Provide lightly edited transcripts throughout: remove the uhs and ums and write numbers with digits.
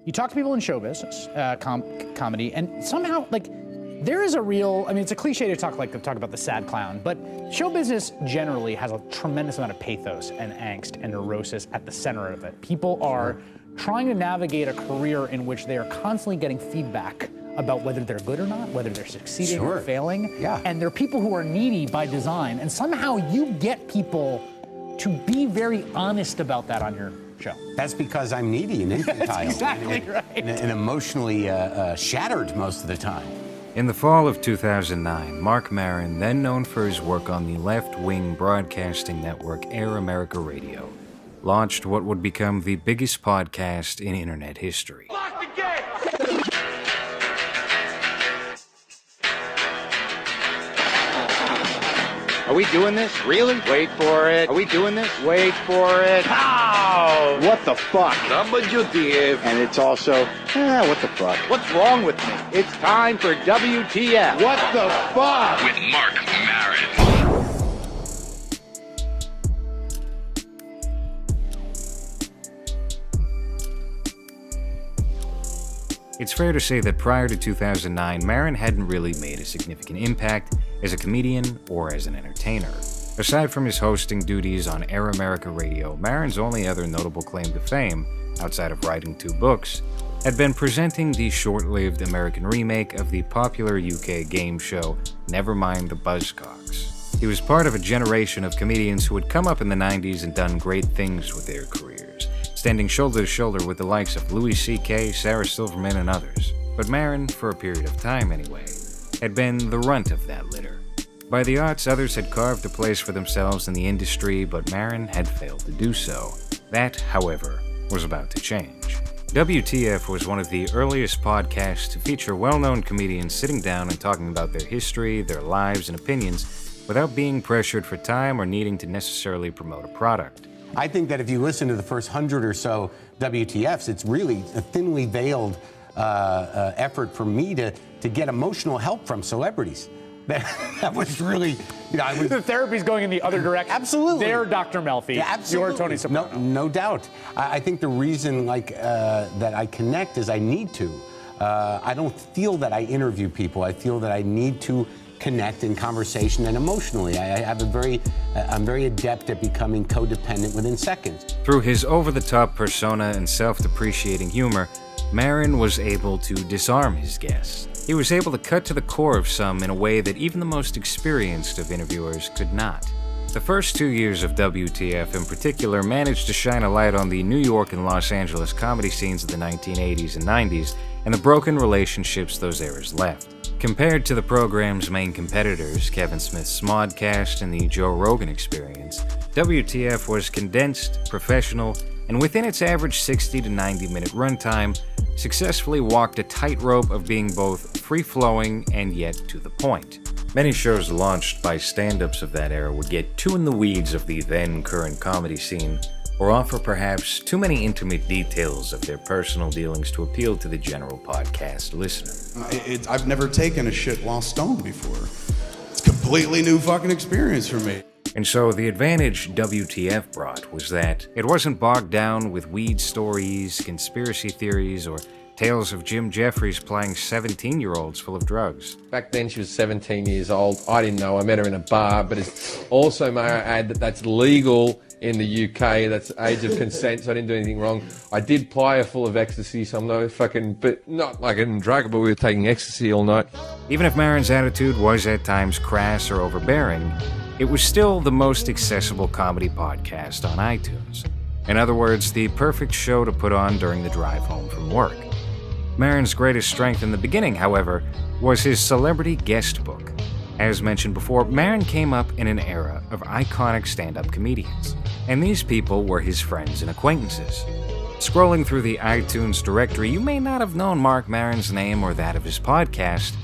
you talk to people in show business, comedy, and somehow, like, there is a real, I mean, it's a cliche to talk about the sad clown, but show business generally has a tremendous amount of pathos and angst and neurosis at the center of it. People are trying to navigate a career in which they are constantly getting feedback about whether they're good or not, whether they're succeeding or failing. Yeah. And they're people who are needy by design, and somehow you get people to be very honest about that on your show. That's because I'm needy and infantile. That's exactly right. And emotionally shattered most of the time. In the fall of 2009, Marc Maron, then known for his work on the left-wing broadcasting network Air America Radio, launched what would become the biggest podcast in internet history. Lock the gate! Are we doing this? Really? Wait for it. Are we doing this? Wait for it. Ow! What the fuck? WTF. And it's also, what the fuck? What's wrong with me? It's time for WTF. What the fuck? With Marc Maron. It's fair to say that prior to 2009, Maron hadn't really made a significant impact as a comedian or as an entertainer. Aside from his hosting duties on Air America Radio, Maron's only other notable claim to fame, outside of writing 2 books, had been presenting the short-lived American remake of the popular UK game show Nevermind the Buzzcocks. He was part of a generation of comedians who had come up in the 90s and done great things with their careers, standing shoulder to shoulder with the likes of Louis C.K., Sarah Silverman, and others. But Maron, for a period of time anyway, had been the runt of that litter. By the aughts, others had carved a place for themselves in the industry, but Maron had failed to do so. That, however, was about to change. WTF was one of the earliest podcasts to feature well-known comedians sitting down and talking about their history, their lives, and opinions without being pressured for time or needing to necessarily promote a product. I think that if you listen to the first 100 or so WTFs, it's really a thinly veiled effort for me to get emotional help from celebrities. That was really, I was... The therapy's going in the other direction. Absolutely. They're Dr. Melfi. Yeah, absolutely. You're Tony Soprano. No doubt. I think the reason that I connect is I need to. I don't feel that I interview people. I feel that I need to connect in conversation and emotionally. I'm very adept at becoming codependent within seconds. Through his over-the-top persona and self-depreciating humor, Maron was able to disarm his guests. He was able to cut to the core of some in a way that even the most experienced of interviewers could not. The first 2 years of WTF in particular managed to shine a light on the New York and Los Angeles comedy scenes of the 1980s and 90s and the broken relationships those eras left. Compared to the program's main competitors, Kevin Smith's Smodcast and the Joe Rogan Experience, WTF was condensed, professional, and within its average 60 to 90-minute runtime, successfully walked a tightrope of being both free-flowing and yet to the point. Many shows launched by stand-ups of that era would get too in the weeds of the then-current comedy scene, or offer perhaps too many intimate details of their personal dealings to appeal to the general podcast listener. I've never taken a shit while stoned before. It's a completely new fucking experience for me. And so the advantage WTF brought was that it wasn't bogged down with weed stories, conspiracy theories, or tales of Jim Jeffries playing 17-year-olds full of drugs. Back then she was 17 years old. I didn't know. I met her in a bar, but it's also, may I add, that that's legal in the UK. That's age of consent, so I didn't do anything wrong. I did ply her full of ecstasy, so I'm no fucking, but not like a drug, but we were taking ecstasy all night. Even if Maron's attitude was at times crass or overbearing, it was still the most accessible comedy podcast on iTunes. In other words, the perfect show to put on during the drive home from work. Maron's greatest strength in the beginning, however, was his celebrity guest book. As mentioned before, Maron came up in an era of iconic stand-up comedians, and these people were his friends and acquaintances. Scrolling through the iTunes directory, you may not have known Marc Maron's name or that of his podcast,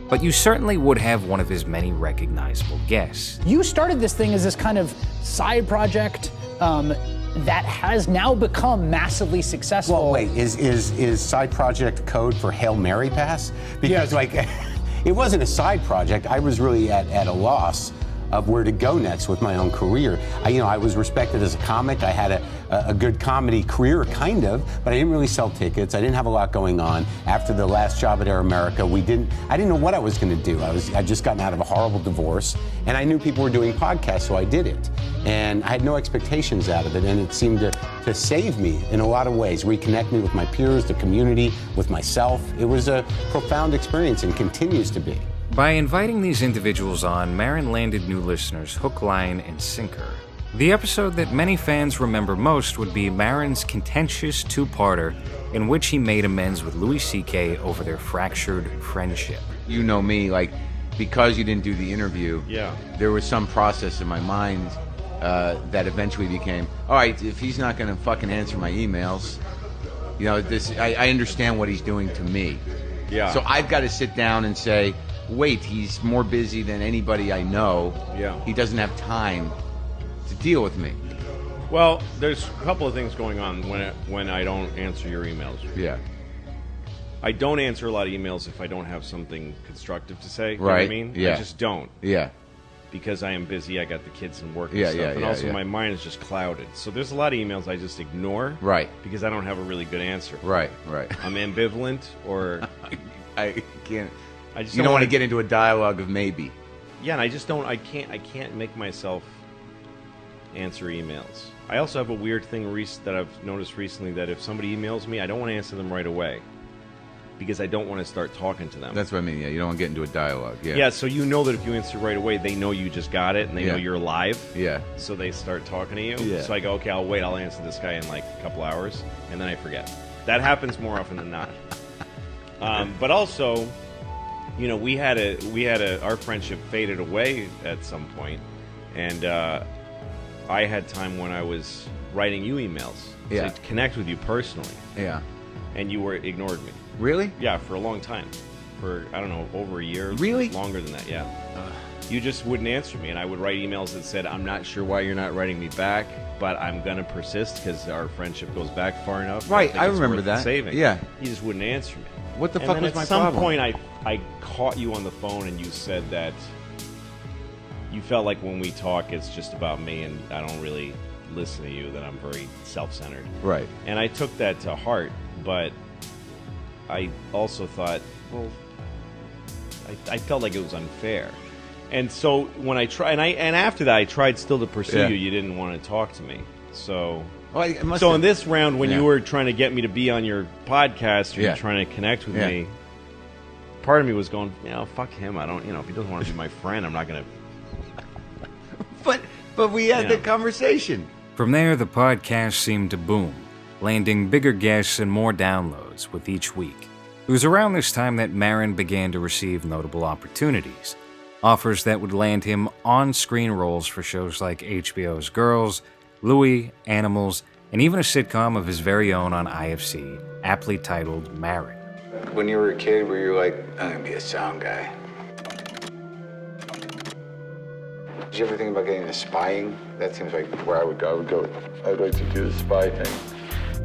but you certainly would have one of his many recognizable guests. You started this thing as this kind of side project that has now become massively successful. Well, wait, is side project code for Hail Mary pass? Because it wasn't a side project. I was really at a loss of where to go next with my own career. I was respected as a comic. I had a good comedy career, kind of, but I didn't really sell tickets. I didn't have a lot going on. After the last job at Air America, I didn't know what I was going to do. I'd just gotten out of a horrible divorce, and I knew people were doing podcasts, so I did it. And I had no expectations out of it, and it seemed to save me in a lot of ways, reconnect me with my peers, the community, with myself. It was a profound experience and continues to be. By inviting these individuals on, Maron landed new listeners hook, line, and sinker. The episode that many fans remember most would be Maron's contentious two-parter in which he made amends with Louis C.K. over their fractured friendship. You know me, like, because you didn't do the interview, there was some process in my mind that eventually became, all right, if he's not going to fucking answer my emails, you know, I understand what he's doing to me. Yeah. So I've got to sit down and say, wait, he's more busy than anybody I know. Yeah. He doesn't have time to deal with me. Well, there's a couple of things going on when I don't answer your emails. Yeah. I don't answer a lot of emails if I don't have something constructive to say. You know Right. what I mean? Yeah. I just don't. Yeah. Because I am busy, I got the kids and work and Yeah, stuff. yeah, and yeah, also yeah. my mind is just clouded. So there's a lot of emails I just ignore. Right. Because I don't have a really good answer. Right. I'm ambivalent or I can't. I just You don't want to get into a dialogue of maybe. Yeah, and I just don't. I can't make myself answer emails. I also have a weird thing that I've noticed recently that if somebody emails me, I don't want to answer them right away because I don't want to start talking to them. That's what I mean. Yeah, you don't want to get into a dialogue. Yeah. Yeah, so you know that if you answer right away, they know you just got it and they know Yeah. you're live. Yeah. So they start talking to you. Yeah. So I go, okay, I'll wait. I'll answer this guy in like a couple hours, and then I forget. That happens more often than not. But also, you know, our friendship faded away at some point, and I had time when I was writing you emails Yeah. to connect with you personally, Yeah. and you ignored me. Really? Yeah, for a long time, for I don't know, over a year. Really? Longer than that. Yeah. You just wouldn't answer me, and I would write emails that said, "I'm not sure why you're not writing me back, but I'm gonna persist because our friendship goes back far enough." Right, think I it's remember worth that. Saving. Yeah. You just wouldn't answer me. What the And fuck then was my at some problem? point, I caught you on the phone, and you said that you felt like when we talk, it's just about me, and I don't really listen to you. That I'm very self-centered. Right. And I took that to heart, but I also thought, well, I felt like it was unfair. And so when I tried, and after that, I tried still to pursue Yeah. you. You didn't want to talk to me. So, Well, it must so have- in this round, when Yeah. you were trying to get me to be on your podcast, or Yeah. you're trying to connect with Yeah. me, part of me was going, you know, fuck him. I don't, you know, if he doesn't want to be my friend, I'm not going to. But we had Yeah. the conversation. From there, the podcast seemed to boom, landing bigger guests and more downloads with each week. It was around this time that Maron began to receive notable opportunities, offers that would land him on-screen roles for shows like HBO's Girls, Louie, Animals, and even a sitcom of his very own on IFC, aptly titled Maron. When you were a kid, were you like, I'm gonna be a sound guy? Did you ever think about getting into spying? That seems like where I would go. I'd like to do the spy thing.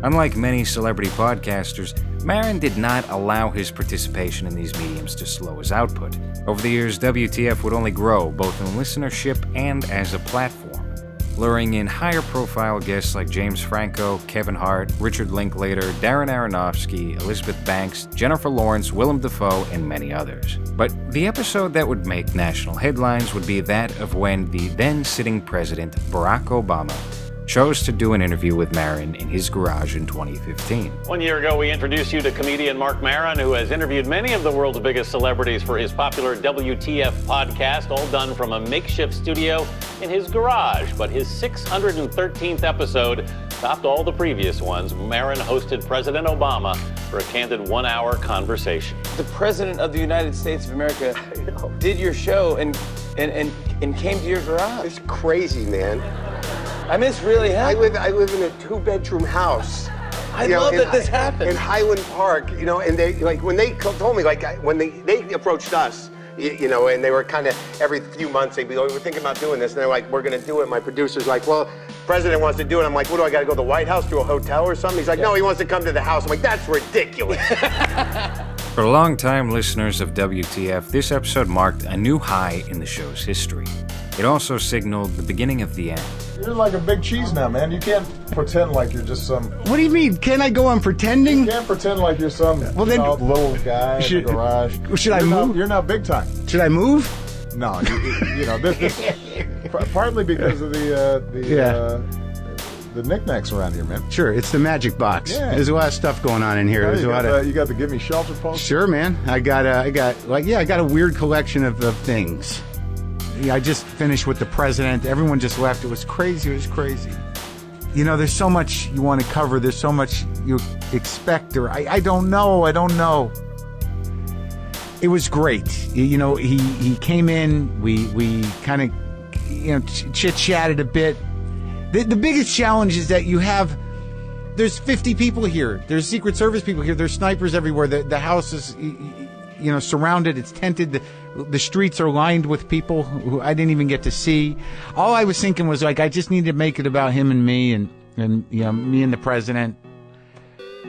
Unlike many celebrity podcasters, Maron did not allow his participation in these mediums to slow his output. Over the years, WTF would only grow, both in listenership and as a platform, luring in higher-profile guests like James Franco, Kevin Hart, Richard Linklater, Darren Aronofsky, Elizabeth Banks, Jennifer Lawrence, Willem Dafoe, and many others. But the episode that would make national headlines would be that of when the then-sitting president, Barack Obama, chose to do an interview with Maron in his garage in 2015. 1 year ago, we introduced you to comedian Marc Maron, who has interviewed many of the world's biggest celebrities for his popular WTF podcast, all done from a makeshift studio in his garage. But his 613th episode topped all the previous ones. Maron hosted President Obama for a candid 1-hour conversation. The President of the United States of America did your show and came to your garage. It's crazy, man. I mean, it's really happened. I live in a 2-bedroom house. I love that this happened. In Highland Park, you know, and they, like, when they told me, like, when they approached us, you know, and they were kind of every few months, they'd be like, we're thinking about doing this. And they're like, we're going to do it. My producer's like, well, President wants to do it. I'm like, what do I got to go to the White House, to a hotel or something? He's like, no, he wants to come to the house. I'm like, that's ridiculous. For longtime listeners of WTF, this episode marked a new high in the show's history. It also signaled the beginning of the end. You're like a big cheese now, man. You can't pretend like you're just some... What do you mean? Can I go on pretending? You can't pretend like you're some little guy in the garage. Should I move? You're not big time. Should I move? No, this partly because of the knickknacks around here, man. Sure, it's the magic box. Yeah. There's a lot of stuff going on in here. There's a lot of... You got the Give Me Shelter poster? Sure, man. I got a weird collection of things. Yeah, I just finished with the president. Everyone just left. It was crazy. You know, there's so much you want to cover. There's so much you expect, or I don't know. It was great. You know, he came in. We kind of, chit-chatted a bit. The biggest challenge is that there's 50 people here. There's Secret Service people here. There's snipers everywhere. The house is, surrounded. It's tented. The streets are lined with people who I didn't even get to see. All I was thinking was, like, I just need to make it about him and me and me and the president.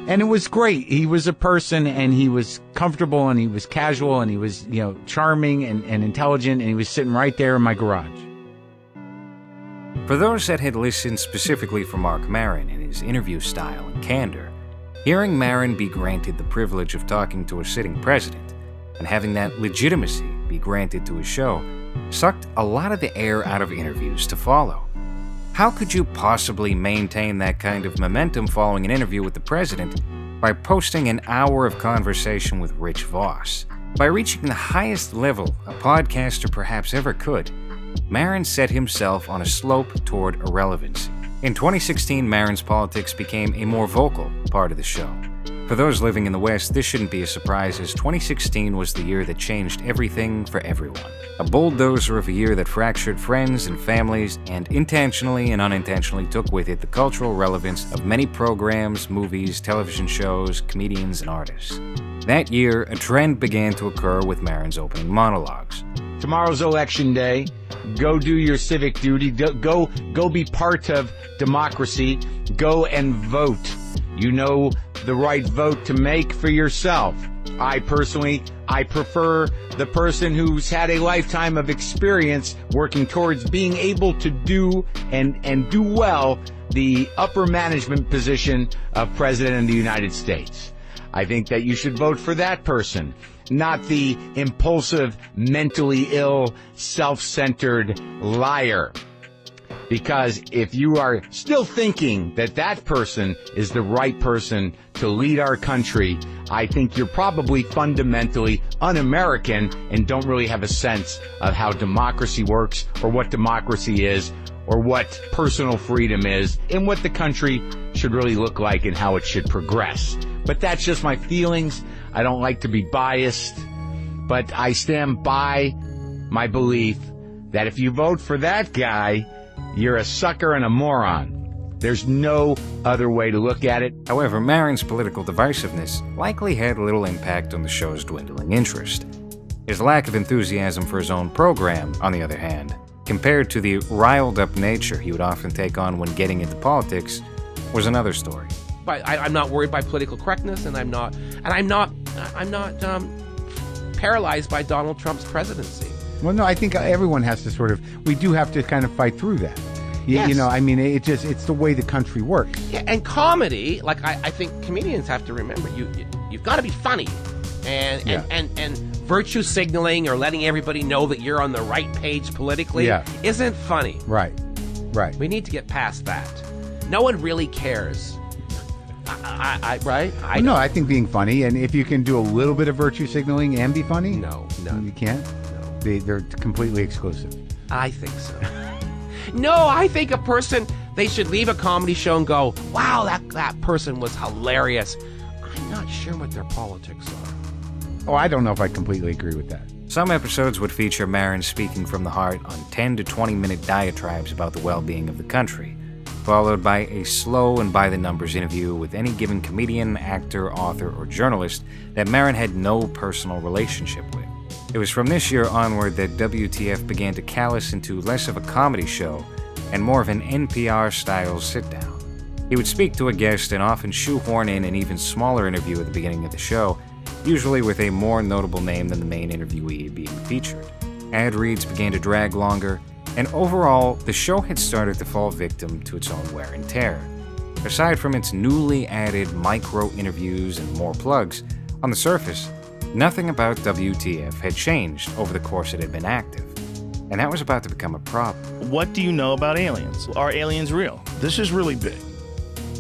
And it was great. He was a person, and he was comfortable, and he was casual, and he was, charming and intelligent, and he was sitting right there in my garage. For those that had listened specifically for Marc Maron and his interview style and candor, hearing Maron be granted the privilege of talking to a sitting president and having that legitimacy be granted to his show sucked a lot of the air out of interviews to follow. How could you possibly maintain that kind of momentum following an interview with the president by posting an hour of conversation with Rich Voss? By reaching the highest level a podcaster perhaps ever could, Maron set himself on a slope toward irrelevancy. In 2016, Maron's politics became a more vocal part of the show. For those living in the West, this shouldn't be a surprise, as 2016 was the year that changed everything for everyone. A bulldozer of a year that fractured friends and families, and intentionally and unintentionally took with it the cultural relevance of many programs, movies, television shows, comedians, and artists. That year, a trend began to occur with Maron's opening monologues. Tomorrow's election day. Go do your civic duty. Go be part of democracy. Go and vote. You know the right vote to make for yourself. I prefer the person who's had a lifetime of experience working towards being able to do and do well the upper management position of President of the United States. I think that you should vote for that person, not the impulsive, mentally ill, self-centered liar. Because if you are still thinking that that person is the right person to lead our country, I think you're probably fundamentally un-American and don't really have a sense of how democracy works, or what democracy is, or what personal freedom is, and what the country should really look like and how it should progress. But that's just my feelings. I don't like to be biased, but I stand by my belief that if you vote for that guy, you're a sucker and a moron. There's no other way to look at it. However, Maron's political divisiveness likely had little impact on the show's dwindling interest. His lack of enthusiasm for his own program, on the other hand, compared to the riled-up nature he would often take on when getting into politics, was another story. I'm not worried by political correctness, and I'm not paralyzed by Donald Trump's presidency. Well, no, I think everyone has to we do have to kind of fight through that. Yes. It's the way the country works. Yeah, and comedy, I think comedians have to remember, you've got to be funny, and virtue signaling or letting everybody know that you're on the right page politically isn't funny. Right. We need to get past that. No one really cares. Right? I think being funny, and if you can do a little bit of virtue signaling and be funny, no, you can't. They're completely exclusive. I think so. No, I think they should leave a comedy show and go, wow, that person was hilarious. I'm not sure what their politics are. Oh, I don't know if I completely agree with that. Some episodes would feature Maron speaking from the heart on 10 to 20-minute diatribes about the well-being of the country, followed by a slow and by-the-numbers interview with any given comedian, actor, author, or journalist that Maron had no personal relationship with. It was from this year onward that WTF began to callous into less of a comedy show and more of an NPR-style sit-down. He would speak to a guest and often shoehorn in an even smaller interview at the beginning of the show, usually with a more notable name than the main interviewee being featured. Ad reads began to drag longer, And overall, the show had started to fall victim to its own wear and tear. Aside from its newly added micro interviews and more plugs, on the surface, nothing about WTF had changed over the course it had been active. And that was about to become a problem. What do you know about aliens? Are aliens real? This is really big.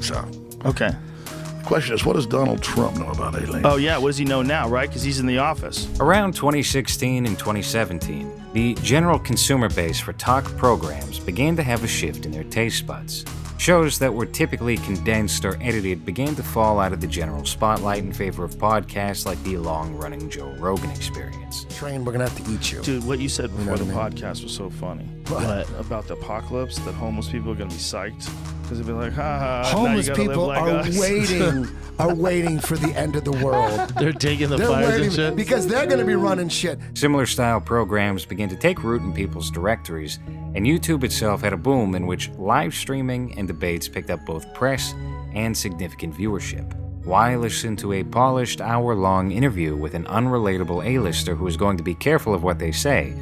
So, Okay. the question is, what does Donald Trump know about aliens? Oh, yeah. What does he know now, right? Because he's in the office. Around 2016 and 2017, the general consumer base for talk programs began to have a shift in their taste buds. Shows that were typically condensed or edited began to fall out of the general spotlight in favor of podcasts like the long-running Joe Rogan Experience. Train, we're gonna have to eat you. Dude, what you said before know the what I mean? podcast was so funny. What? About the apocalypse, that homeless people are going to be psyched. Because they'll be like, ha ha, Homeless now you gotta people live like us. are waiting for the end of the world. They're digging the They're fires waiting and shit. because they're gonna be running shit. Similar style programs began to take root in people's directories, and YouTube itself had a boom in which live streaming and debates picked up both press and significant viewership. Why listen to a polished hour-long interview with an unrelatable A-lister who is going to be careful of what they say,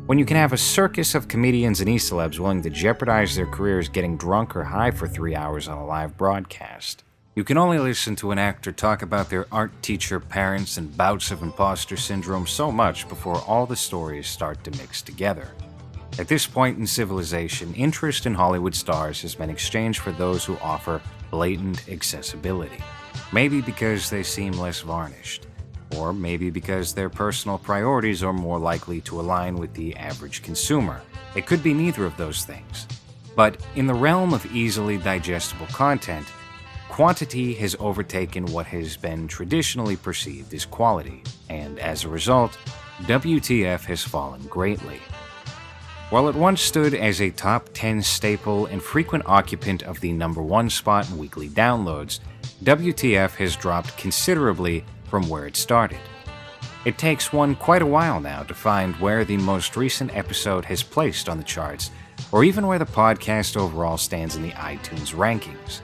when you can have a circus of comedians and e-celebs willing to jeopardize their careers getting drunk or high for 3 hours on a live broadcast? You can only listen to an actor talk about their art teacher parents and bouts of imposter syndrome so much before all the stories start to mix together. At this point in civilization, interest in Hollywood stars has been exchanged for those who offer blatant accessibility. Maybe because they seem less varnished, or maybe because their personal priorities are more likely to align with the average consumer. It could be neither of those things. But in the realm of easily digestible content, quantity has overtaken what has been traditionally perceived as quality, and as a result, WTF has fallen greatly. While it once stood as a top 10 staple and frequent occupant of the #1 spot in weekly downloads, WTF has dropped considerably from where it started. It takes one quite a while now to find where the most recent episode has placed on the charts, or even where the podcast overall stands in the iTunes rankings.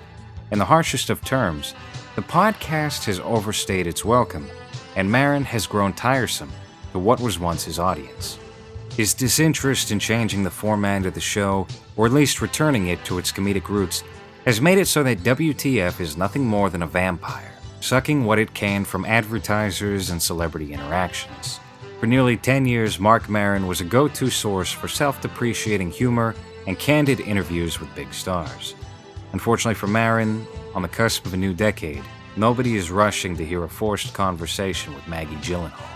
In the harshest of terms, the podcast has overstayed its welcome, and Maron has grown tiresome to what was once his audience. His disinterest in changing the format of the show, or at least returning it to its comedic roots, has made it so that WTF is nothing more than a vampire, sucking what it can from advertisers and celebrity interactions. For nearly 10 years, Marc Maron was a go-to source for self-depreciating humor and candid interviews with big stars. Unfortunately for Maron, on the cusp of a new decade, nobody is rushing to hear a forced conversation with Maggie Gyllenhaal.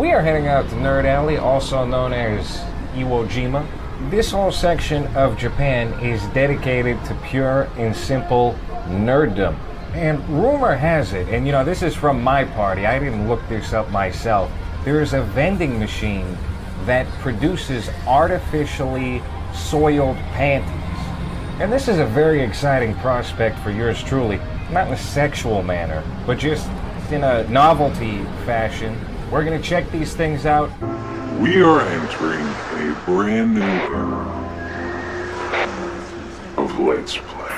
We are heading out to Nerd Alley, also known as Iwo Jima. This whole section of Japan is dedicated to pure and simple nerddom. And rumor has it, and this is from my party, I didn't look this up myself, there is a vending machine that produces artificially soiled panties. And this is a very exciting prospect for yours truly, not in a sexual manner, but just in a novelty fashion. We're gonna check these things out. We are entering a brand new era of Let's Play.